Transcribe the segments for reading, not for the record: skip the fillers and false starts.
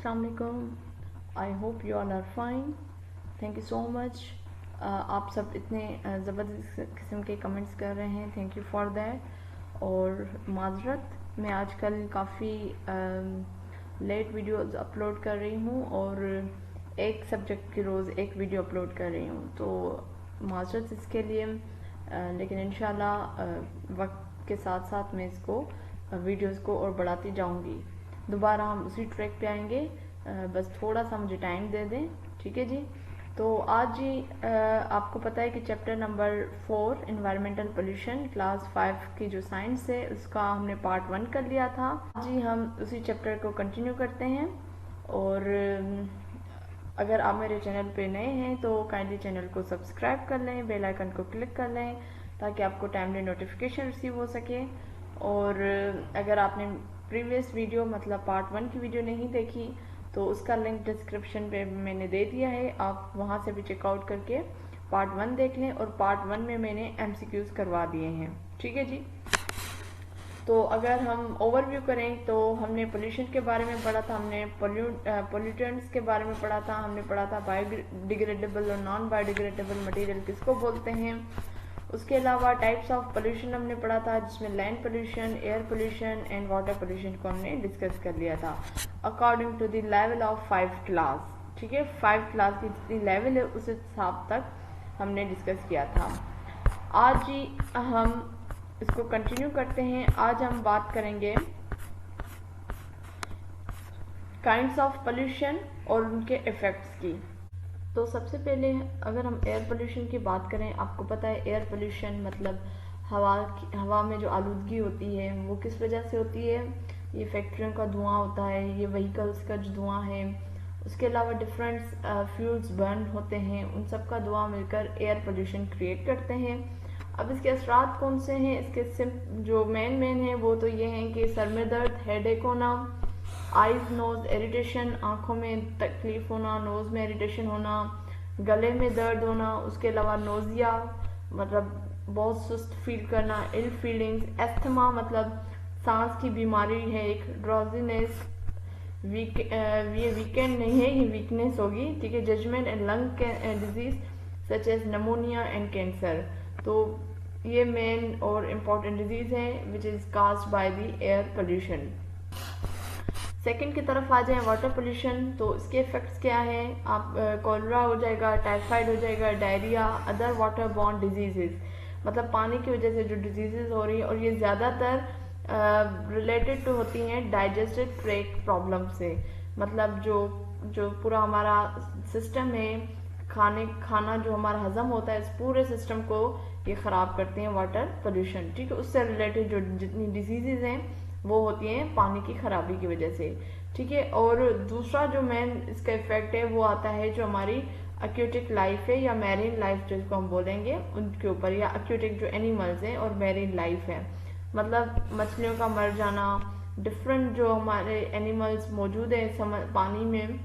अस्सलाम वालेकुम। I hope you all are fine. Thank you so much. आप सब इतने ज़बरदस्त किस्म के कमेंट्स कर रहे हैं, थैंक यू फॉर दैट। और माजरत, मैं आजकल काफ़ी लेट वीडियोस अपलोड कर रही हूँ और एक सब्जेक्ट की रोज़ एक वीडियो अपलोड कर रही हूँ, तो माजरत इसके लिए। लेकिन इंशाल्लाह वक्त के साथ साथ मैं इसको वीडियोस को और बढ़ाती जाऊँगी। दोबारा हम उसी ट्रैक पे आएंगे, बस थोड़ा सा मुझे टाइम दे दें, ठीक है जी। तो आज जी आपको पता है कि chapter number 4 environmental pollution class 5 की जो साइंस है उसका हमने पार्ट 1 कर लिया था। आज जी हम उसी चैप्टर को कंटिन्यू करते हैं। और अगर आप मेरे चैनल पे नए हैं तो काइंडली चैनल को सब्सक्राइब कर लें, बेल आइकन को क्लिक कर लें ताकि आपको टाइमली नोटिफिकेशन रिसीव हो सके। और अगर आपने प्रीवियस वीडियो मतलब पार्ट 1 की वीडियो नहीं देखी तो उसका लिंक डिस्क्रिप्शन पे मैंने दे दिया है, आप वहाँ से भी चेकआउट करके पार्ट 1 देख लें। और पार्ट 1 में मैंने MCQs करवा दिए हैं, ठीक है जी। तो अगर हम ओवरव्यू करें तो हमने पोल्यूशन के बारे में पढ़ा था, हमने पोल्यूटेंट्स के बारे में पढ़ा था, हमने पढ़ा था बायोडिग्रेडेबल और नॉन बायोडिग्रेडेबल मटेरियल किसको बोलते हैं। उसके अलावा टाइप्स ऑफ पोल्यूशन हमने पढ़ा था, जिसमें land pollution, air pollution and water pollution को हमने डिस्कस कर लिया था according to the level of 5 class, ठीक है। 5 क्लास की जितनी लेवल है उस हिसाब तक हमने डिस्कस किया था। आज ही हम इसको कंटिन्यू करते हैं। आज हम बात करेंगे काइंड्स ऑफ पोल्यूशन और उनके इफेक्ट्स की। तो सबसे पहले अगर हम एयर पोल्यूशन की बात करें, आपको पता है एयर पोल्यूशन मतलब हवा में जो आलूदगी होती है वो किस वजह से होती है। ये फैक्ट्रियों का धुआं होता है, ये व्हीकल्स का जो धुआं है, उसके अलावा डिफरेंट फ्यूल्स बर्न होते हैं, उन सब का धुआं मिलकर एयर पोल्यूशन क्रिएट करते हैं। अब इसके असरात कौन से हैं, इसके जो मेन है वो तो ये हैं कि सर में दर्द, हेडेक होना, आईज नोज इरिटेशन, आंखों में तकलीफ होना, नोज में इरिटेशन होना, गले में दर्द होना, उसके अलावा नोजिया मतलब बहुत सुस्त फील करना, इल फीलिंग्स, एस्थमा मतलब सांस की बीमारी है एक, ड्रॉजीनेस, वीकेंड नहीं है, ये वीकनेस होगी, ठीक है, judgement and lung disease such as pneumonia and cancer. तो ये मेन और इम्पॉर्टेंट डिजीज है which is caused by the air pollution. Second की तरफ आ जाए वाटर पोल्यूशन, तो इसके इफेक्ट्स क्या हैं। आप कोलरा हो जाएगा, टाइफाइड हो जाएगा, diarrhoea, other water borne diseases मतलब पानी की वजह से जो डिजीजेस हो रही है, और ये ज़्यादातर रिलेटेड टू होती हैं डाइजेस्टिव ट्रैक्ट प्रॉब्लम से, मतलब जो पूरा हमारा सिस्टम है, खाना जो हमारा हजम होता है, इस पूरे सिस्टम को ये ख़राब करते हैं वाटर पोल्यूशन, ठीक है। उससे रिलेटेड जो जितनी डिजीजेज हैं वो होती हैं पानी की खराबी की वजह से, ठीक है। और दूसरा जो मेन इसका इफेक्ट है वो आता है जो हमारी एक्यूटिक लाइफ है या मैरीन लाइफ जिसको हम बोलेंगे उनके ऊपर, या एक्यूटिक जो एनिमल्स हैं और मैरीन लाइफ है मतलब मछलियों का मर जाना, डिफरेंट जो हमारे एनिमल्स मौजूद हैं पानी में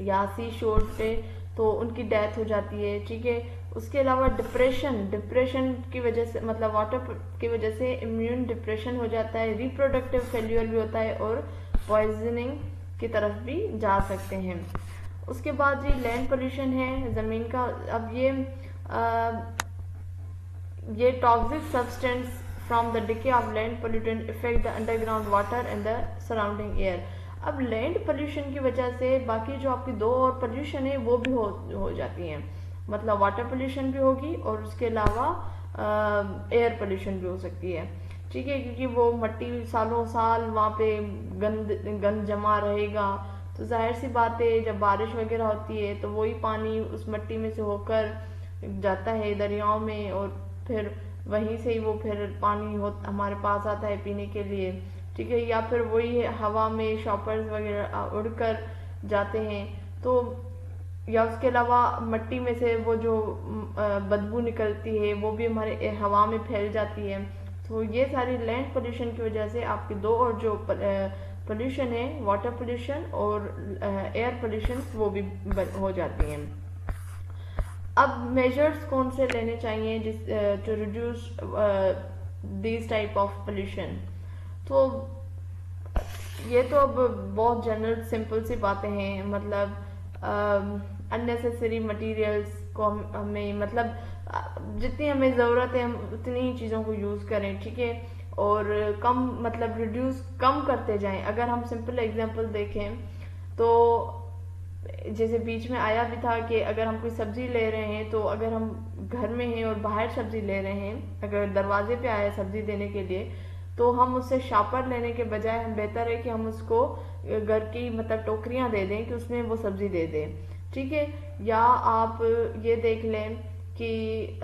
या सी शोर पे, तो उनकी डेथ हो जाती है, ठीक है। उसके अलावा डिप्रेशन की वजह से मतलब वाटर की वजह से इम्यून डिप्रेशन हो जाता है, रिप्रोडक्टिव फेल्यूर भी होता है और पॉइजनिंग की तरफ भी जा सकते हैं। उसके बाद ये लैंड पोल्यूशन है ज़मीन का। अब ये toxic substance from the decay of land pollutant effect the underground water and the surrounding air. अब लैंड पोल्यूशन की वजह से बाकी जो आपकी दो और पोल्यूशन है वो भी हो जाती हैं, मतलब वाटर पोल्यूशन भी होगी और उसके अलावा एयर पोल्यूशन भी हो सकती है, ठीक है, क्योंकि वो मट्टी सालों साल वहाँ पे गंद जमा रहेगा, तो जाहिर सी बात है जब बारिश वगैरह होती है तो वही पानी उस मट्टी में से होकर जाता है दरियाओं में, और फिर वहीं से ही वो फिर पानी हमारे पास आता है पीने के लिए, ठीक है। या फिर वही हवा में शॉपर्स वगैरह उड़कर जाते हैं, तो या उसके अलावा मट्टी में से वो जो बदबू निकलती है वो भी हमारे हवा में फैल जाती है। तो ये सारी लैंड पोल्यूशन की वजह से आपके दो और जो पोल्यूशन है वाटर पोल्यूशन और एयर पोल्यूशन वो भी हो जाती हैं। अब मेजर्स कौन से लेने चाहिए to reduce this type of pollution. तो ये तो अब बहुत जनरल सिंपल सी बातें हैं, मतलब अननेसेसरी मटेरियल्स को हमें मतलब जितनी हमें ज़रूरत है हम उतनी ही चीज़ों को यूज़ करें, ठीक है। और कम मतलब रिड्यूस कम करते जाएं। अगर हम सिंपल एग्जांपल देखें तो जैसे बीच में आया भी था कि अगर हम कोई सब्जी ले रहे हैं तो अगर हम घर में हैं और बाहर सब्जी ले रहे हैं, अगर दरवाजे पे आया सब्जी देने के लिए, तो हम उससे शापर लेने के बजाय हम बेहतर है कि हम उसको घर की मतलब टोकरियां दे दें कि उसमें वो सब्जी दे दें, ठीक है। या आप ये देख लें कि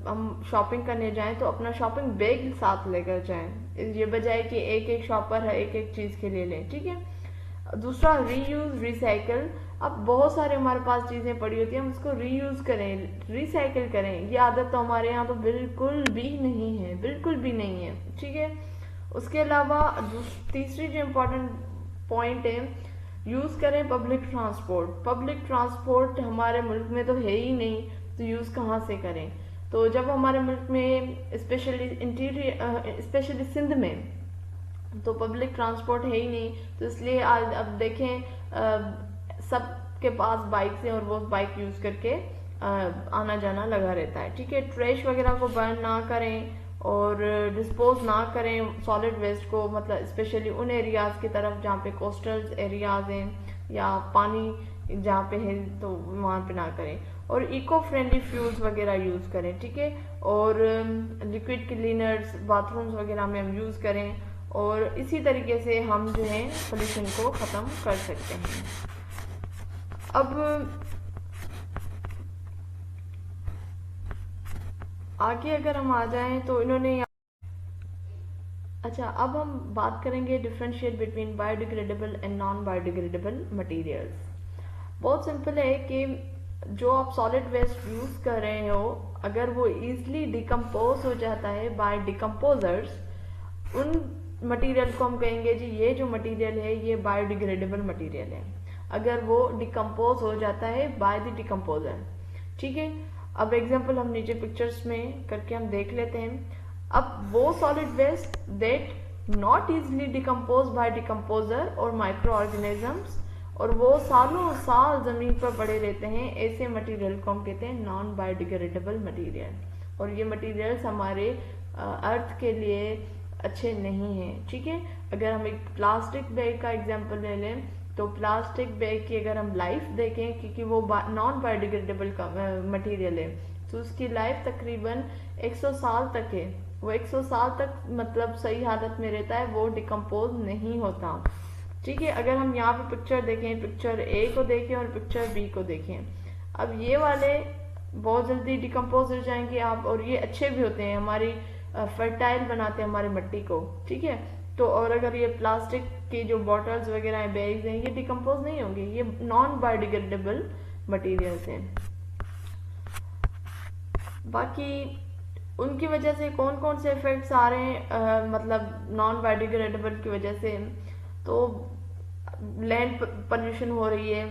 हम शॉपिंग करने जाएं तो अपना शॉपिंग बैग साथ लेकर जाएं, ये बजाय कि एक एक शॉपर है एक एक चीज के लिए लें, ठीक है। दूसरा, रीयूज रिसाइकल। अब बहुत सारे हमारे पास चीजें पड़ी होती हैं, हम उसको रीयूज करें, रिसाइकिल करें, ये आदत तो हमारे यहाँ तो बिल्कुल भी नहीं है, बिल्कुल भी नहीं है, ठीक है। उसके अलावा तीसरी जो इम्पोर्टेंट पॉइंट है, यूज करें पब्लिक ट्रांसपोर्ट। पब्लिक ट्रांसपोर्ट हमारे मुल्क में तो है ही नहीं, तो यूज कहाँ से करें। तो जब हमारे मुल्क में स्पेशली सिंध में तो पब्लिक ट्रांसपोर्ट है ही नहीं, तो इसलिए आज अब देखें सबके पास बाइक्स हैं और वो बाइक यूज करके आना जाना लगा रहता है, ठीक है। ट्रैश वगैरह को बर्न ना करें और डिस्पोज ना करें सॉलिड वेस्ट को, मतलब स्पेशली उन एरियाज की तरफ जहाँ पे कोस्टल एरियाज हैं या पानी जहाँ पे है तो वहाँ पे ना करें। और इको फ्रेंडली फ्यूल्स वगैरह यूज करें, ठीक है। और लिक्विड क्लीनर्स बाथरूम्स वगैरह में हम यूज करें, और इसी तरीके से हम जो है पोल्यूशन को खत्म कर सकते हैं। अब आगे अगर हम आ जाएं तो इन्होंने, अच्छा अब हम बात करेंगे differentiate between biodegradable and non biodegradable materials. बहुत सिंपल है कि जो आप सॉलिड वेस्ट यूज कर रहे हो, अगर वो इजीली डिकम्पोज हो जाता है बाय डिकम्पोजर्स, उन मटेरियल को हम कहेंगे जी ये जो मटेरियल है ये बायोडिग्रेडेबल मटेरियल है, अगर वो डिकम्पोज हो जाता है बाय द डिकम्पोजर, ठीक है। अब एग्जांपल हम नीचे पिक्चर्स में करके हम देख लेते हैं। अब वो solid waste that not easily decompose by decomposer और माइक्रो ऑर्गेनिजम्स, और वो सालों साल जमीन पर पड़े रहते हैं, ऐसे मटेरियल को हम कहते हैं नॉन बायोडिग्रेडेबल मटेरियल। और ये मटेरियल्स हमारे अर्थ के लिए अच्छे नहीं हैं, ठीक है। अगर हम एक प्लास्टिक बैग का एग्जांपल ले लें तो प्लास्टिक बैग की अगर हम लाइफ देखें, क्योंकि वो नॉन बायोडिग्रेडेबल का मटेरियल है, तो उसकी लाइफ तकरीबन 100 साल तक है। वो 100 साल तक मतलब सही हालत में रहता है, वो डिकम्पोज नहीं होता, ठीक है। अगर हम यहाँ पे पिक्चर देखें, पिक्चर ए को देखें और पिक्चर बी को देखें, अब ये वाले बहुत जल्दी डिकम्पोज हो जाएंगे आप, और ये अच्छे भी होते हैं, हमारी फर्टाइल बनाते हैं हमारी मिट्टी को, ठीक है। तो और अगर ये प्लास्टिक की जो बॉटल्स वगैरह हैं, बैग्स हैं, ये डिकम्पोज नहीं होंगे, ये नॉन बायोडिग्रेडेबल मटेरियल्स हैं। बाकी उनकी वजह से कौन कौन से इफेक्ट्स आ रहे हैं मतलब नॉन बायोडिग्रेडेबल की वजह से, तो लैंड पोल्यूशन हो रही है,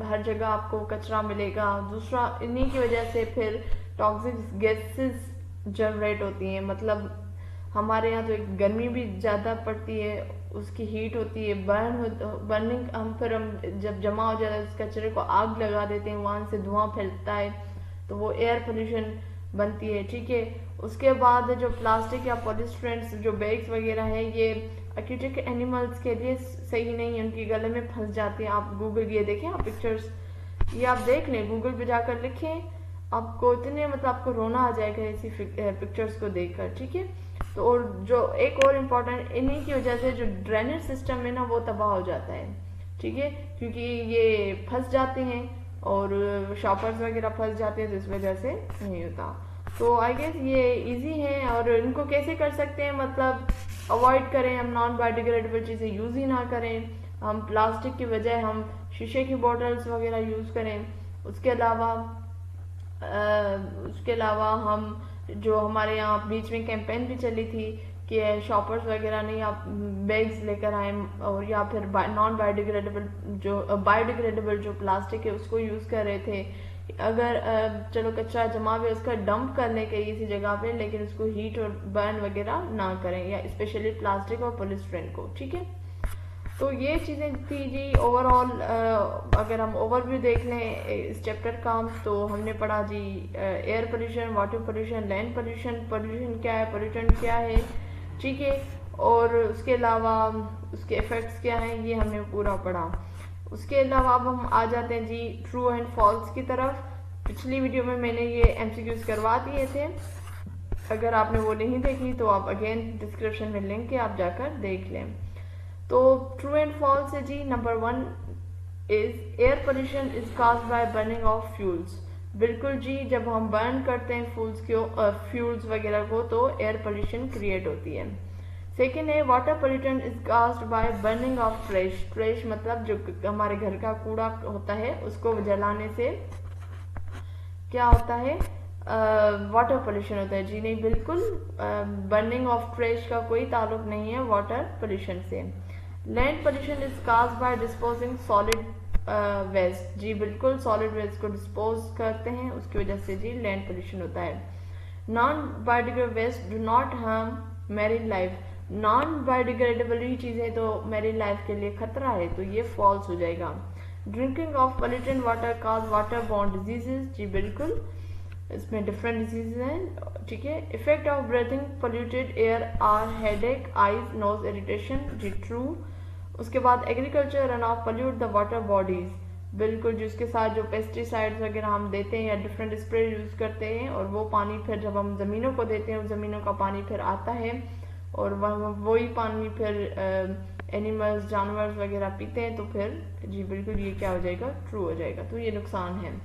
हर जगह आपको कचरा मिलेगा। दूसरा, इन्हीं की वजह से फिर टॉक्सिक गैसेस जनरेट होती हैं, मतलब हमारे यहाँ तो एक गर्मी भी ज़्यादा पड़ती है, उसकी हीट होती है, बर्निंग, हम जब जमा हो जाता है उस कचरे को आग लगा देते हैं, वहाँ से धुआं फैलता है, तो वो एयर पोल्यूशन बनती है, ठीक है। उसके बाद जो प्लास्टिक या पॉलीस्टीरेन्स जो बैग्स वगैरह हैं, ये एक्वेटिक एनिमल्स के लिए सही नहीं है, उनके गले में फंस जाते हैं। आप गूगल ये देखें, आप पिक्चर्स ये आप देख लें, गूगल पे जाकर लिखें, आपको इतने मतलब आपको रोना आ जाएगा ऐसी पिक्चर्स को देखकर, ठीक है। तो और जो एक और इम्पोर्टेंट, इन्हीं की वजह से जो ड्रेनेज सिस्टम है ना वो तबाह हो जाता है, ठीक है, क्योंकि ये फंस जाते हैं और शॉपर्स वगैरह फंस जाते हैं, तो इस वजह से नहीं होता। तो आई गेस ये इजी है, और इनको कैसे कर सकते हैं, मतलब अवॉइड करें, हम नॉन बायोडिग्रेडेबल चीज़ें यूज़ ही ना करें, हम प्लास्टिक की बजाय हम शीशे की बॉटल्स वगैरह यूज़ करें। उसके अलावा हम जो हमारे यहाँ बीच में कैंपेन भी चली थी कि शॉपर्स वगैरह नहीं आप बैग्स लेकर आए, और या फिर नॉन बायोडिग्रेडेबल जो प्लास्टिक है उसको यूज़ कर रहे थे। अगर चलो कचरा जमा हुआ उसका डंप कर लें कहीं इसी जगह पे, लेकिन उसको हीट और बर्न वगैरह ना करें, या स्पेशली प्लास्टिक और पॉलीस्टीरीन को, ठीक है। तो ये चीज़ें थी जी ओवरऑल। अगर हम ओवरव्यू देख लें इस चैप्टर का तो हमने पढ़ा जी air pollution, water pollution, land pollution, pollution क्या है, पोल्यूटेंट क्या है, ठीक है, और उसके अलावा उसके इफ़ेक्ट्स क्या हैं, ये हमने पूरा पढ़ा। उसके अलावा अब हम आ जाते हैं जी ट्रू एंड फॉल्स की तरफ। पिछली वीडियो में मैंने ये MCQs करवा दिए थे, अगर आपने वो नहीं देखी तो आप अगेन डिस्क्रिप्शन में लिंक है, आप जाकर देख लें। तो ट्रू एंड फॉल्स है जी। Number 1 is air pollution is caused by burning of fuels. बिल्कुल जी, जब हम बर्न करते हैं फ्यूल्स वगैरह को तो एयर पोल्यूशन क्रिएट होती है। सेकेंड है water pollution is caused by burning of trash. Trash मतलब जो हमारे घर का कूड़ा होता है उसको जलाने से क्या होता है, वाटर पोल्यूशन होता है जी। नहीं, बिल्कुल बर्निंग ऑफ ट्रेश का कोई ताल्लुक नहीं है वाटर पोल्यूशन से। Land pollution is caused by disposing solid waste. जी बिल्कुल, सॉलिड वेस्ट को डिस्पोज करते हैं उसकी वजह से जी लैंड पोल्यूशन होता है। Non biodegradable waste do not harm marine life. Non biodegradable ही चीजें तो मैरीन लाइफ के लिए खतरा है, तो ये फॉल्स हो जाएगा। Drinking of polluted water cause water borne diseases. जी बिल्कुल, इसमें डिफरेंट डिजीज हैं, ठीक है। Effect of breathing polluted air are headache, eyes, nose irritation. जी ट्रू। उसके बाद agriculture run off pollute the water bodies. बिल्कुल, जिसके साथ जो पेस्टिसाइड्स वगैरह हम देते हैं या डिफरेंट स्प्रे यूज करते हैं और वो पानी फिर जब हम जमीनों को देते हैं उस जमीनों का पानी फिर आता है और वही पानी फिर एनिमल्स, जानवर वगैरह पीते हैं, तो फिर जी बिल्कुल ये क्या हो जाएगा, ट्रू हो जाएगा। तो ये नुकसान है।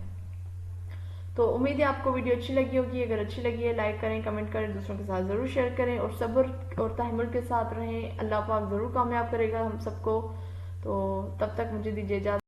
तो उम्मीद है आपको वीडियो अच्छी लगी होगी। अगर अच्छी लगी है लाइक करें, कमेंट करें, दूसरों के साथ ज़रूर शेयर करें और सब्र और तहम्मुल के साथ रहें। अल्लाह पाक ज़रूर कामयाब करेगा हम सबको। तो तब तक मुझे दीजिए इजाज़त।